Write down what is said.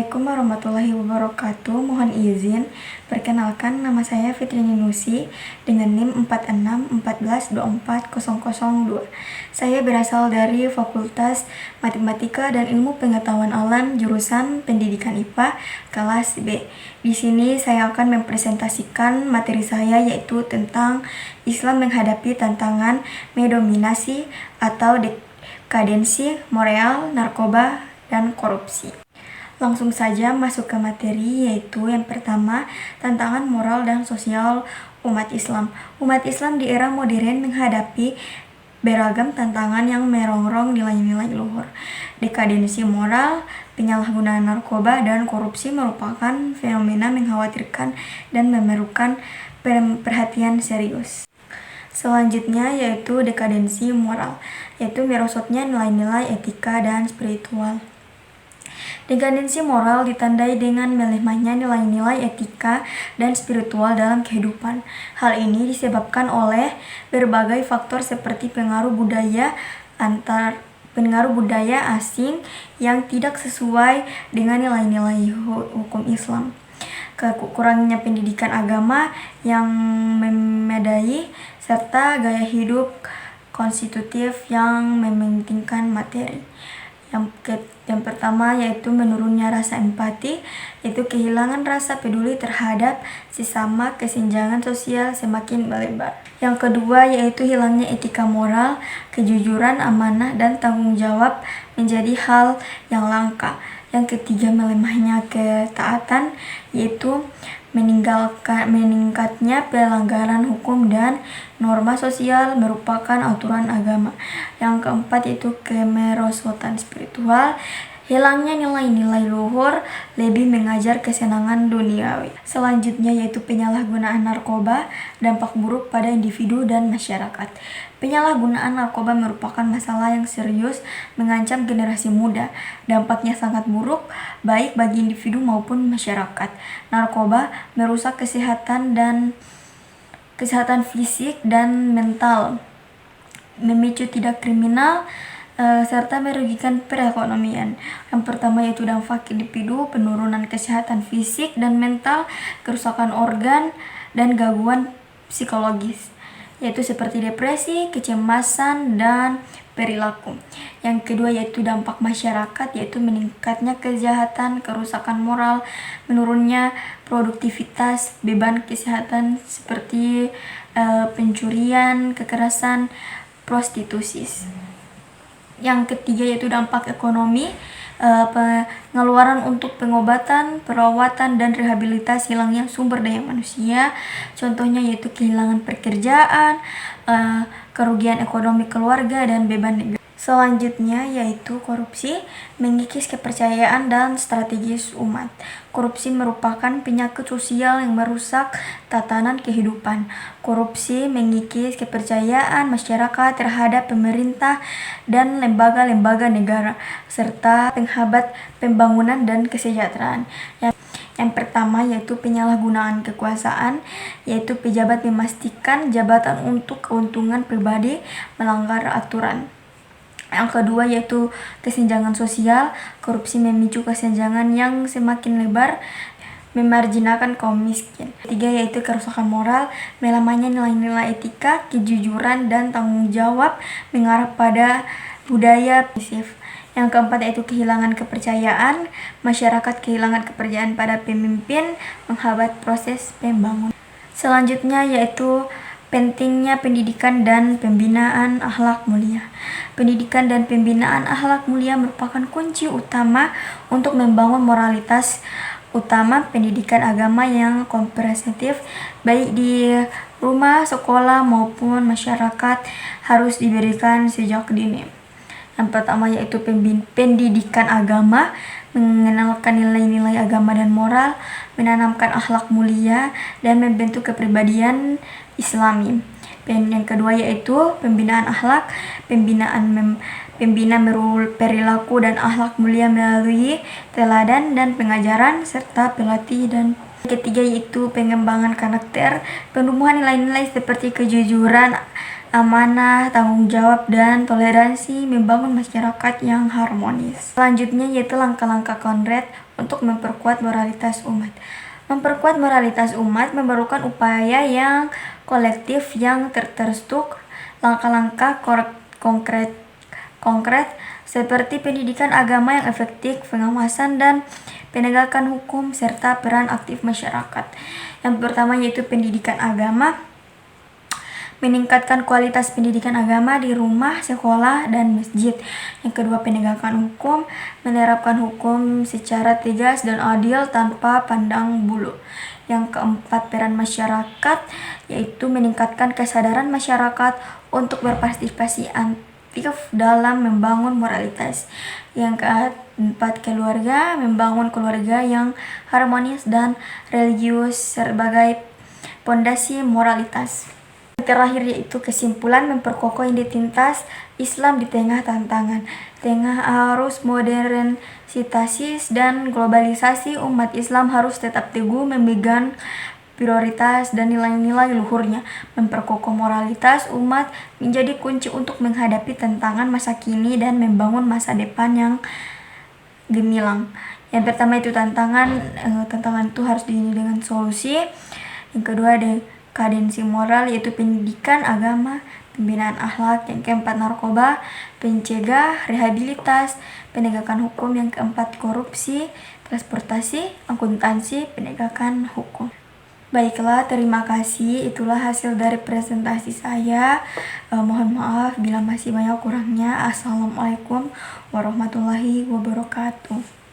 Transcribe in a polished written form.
Assalamualaikum warahmatullahi wabarakatuh. Mohon izin, perkenalkan nama saya Fitri Ninusi dengan NIM 4614240002. Saya berasal dari Fakultas Matematika dan Ilmu Pengetahuan Alam jurusan Pendidikan IPA kelas B. Di sini saya akan mempresentasikan materi saya yaitu tentang Islam menghadapi tantangan mendominasi atau dekadensi moral, narkoba, dan korupsi. Langsung saja masuk ke materi, yaitu yang pertama, tantangan moral dan sosial umat Islam. Umat Islam di era modern menghadapi beragam tantangan yang merongrong nilai-nilai luhur. Dekadensi moral, penyalahgunaan narkoba, dan korupsi merupakan fenomena mengkhawatirkan dan memerlukan perhatian serius. Selanjutnya yaitu dekadensi moral, yaitu merosotnya nilai-nilai etika dan spiritual. Dekadensi moral ditandai dengan melemahnya nilai-nilai etika dan spiritual dalam kehidupan. Hal ini disebabkan oleh berbagai faktor seperti pengaruh budaya asing yang tidak sesuai dengan nilai-nilai hukum Islam. Kurangnya pendidikan agama yang memadai serta gaya hidup konstitutif yang mementingkan materi. Yang pertama yaitu menurunnya rasa empati, yaitu kehilangan rasa peduli terhadap sesama, kesenjangan sosial semakin melebar. Yang kedua yaitu hilangnya etika moral, kejujuran, amanah, dan tanggung jawab menjadi hal yang langka. Yang ketiga melemahnya ketaatan, yaitu meningkatnya pelanggaran hukum dan norma sosial merupakan aturan agama. Yang keempat itu kemerosotan spiritual, hilangnya nilai-nilai luhur, lebih mengajar kesenangan duniawi. Selanjutnya yaitu penyalahgunaan narkoba, dampak buruk pada individu dan masyarakat. Penyalahgunaan narkoba merupakan masalah yang serius mengancam generasi muda. Dampaknya sangat buruk, baik bagi individu maupun masyarakat. Narkoba merusak kesehatan fisik dan mental, memicu tindak kriminal, serta merugikan perekonomian. Yang pertama yaitu dampak individu, penurunan kesehatan fisik dan mental, kerusakan organ, dan gangguan psikologis, yaitu seperti depresi, kecemasan, dan perilaku. Yang kedua yaitu dampak masyarakat, yaitu meningkatnya kejahatan, kerusakan moral, menurunnya produktivitas, beban kesehatan seperti pencurian, kekerasan, prostitusi. Yang ketiga yaitu dampak ekonomi, pengeluaran untuk pengobatan, perawatan, dan rehabilitasi, hilangnya sumber daya manusia. Contohnya yaitu kehilangan pekerjaan, kerugian ekonomi keluarga, dan beban negara. Selanjutnya yaitu korupsi, mengikis kepercayaan dan strategis umat. Korupsi merupakan penyakit sosial yang merusak tatanan kehidupan. Korupsi mengikis kepercayaan masyarakat terhadap pemerintah dan lembaga-lembaga negara, serta menghambat pembangunan dan kesejahteraan. Yang pertama yaitu penyalahgunaan kekuasaan, yaitu pejabat memastikan jabatan untuk keuntungan pribadi, melanggar aturan. Yang kedua yaitu kesenjangan sosial, korupsi memicu kesenjangan yang semakin lebar, memarjinalkan kaum miskin. Ketiga yaitu kerusakan moral, melemahnya nilai-nilai etika, kejujuran, dan tanggung jawab, mengarah pada budaya pasif. Yang keempat yaitu kehilangan kepercayaan, masyarakat kehilangan kepercayaan pada pemimpin, menghambat proses pembangunan. Selanjutnya yaitu pentingnya pendidikan dan pembinaan akhlak mulia. Pendidikan dan pembinaan akhlak mulia merupakan kunci utama untuk membangun moralitas utama pendidikan agama yang komprehensif, baik di rumah, sekolah, maupun masyarakat, harus diberikan sejak dini. Yang pertama yaitu pendidikan agama, mengenalkan nilai-nilai agama dan moral, menanamkan akhlak mulia, dan membentuk kepribadian Islami. Yang kedua yaitu pembinaan akhlak, pembina perilaku dan akhlak mulia melalui teladan dan pengajaran serta pelatih. Dan ketiga yaitu pengembangan karakter, penumbuhan nilai-nilai seperti kejujuran, amanah, tanggung jawab, dan toleransi, membangun masyarakat yang harmonis. Selanjutnya yaitu langkah-langkah konkret untuk memperkuat moralitas umat. Memperkuat moralitas umat memerlukan upaya yang kolektif yang terstruktur, langkah-langkah konkret seperti pendidikan agama yang efektif, pengawasan dan penegakan hukum, serta peran aktif masyarakat. Yang pertama yaitu pendidikan agama. Meningkatkan kualitas pendidikan agama di rumah, sekolah, dan masjid. Yang kedua, penegakan hukum. Menerapkan hukum secara tegas dan adil tanpa pandang bulu. Yang keempat, peran masyarakat, yaitu meningkatkan kesadaran masyarakat untuk berpartisipasi aktif dalam membangun moralitas. Yang keempat, keluarga, membangun keluarga yang harmonis dan religius sebagai pondasi moralitas. Terakhir yaitu kesimpulan, memperkokoh identitas Islam di tengah tantangan. Tengah arus modernisasi dan globalisasi, umat Islam harus tetap teguh memegang prioritas dan nilai-nilai luhurnya. Memperkokoh moralitas umat menjadi kunci untuk menghadapi tantangan masa kini dan membangun masa depan yang gemilang. Yang pertama itu tantangan itu harus diisi dengan solusi. Yang kedua ada kadensi moral, yaitu pendidikan agama, pembinaan akhlak. Yang keempat narkoba, pencegah, rehabilitas, penegakan hukum. Yang keempat korupsi, transportasi, akuntansi, penegakan hukum. Baiklah, terima kasih. Itulah hasil dari presentasi saya. Mohon maaf bila masih banyak kurangnya. Assalamualaikum warahmatullahi wabarakatuh.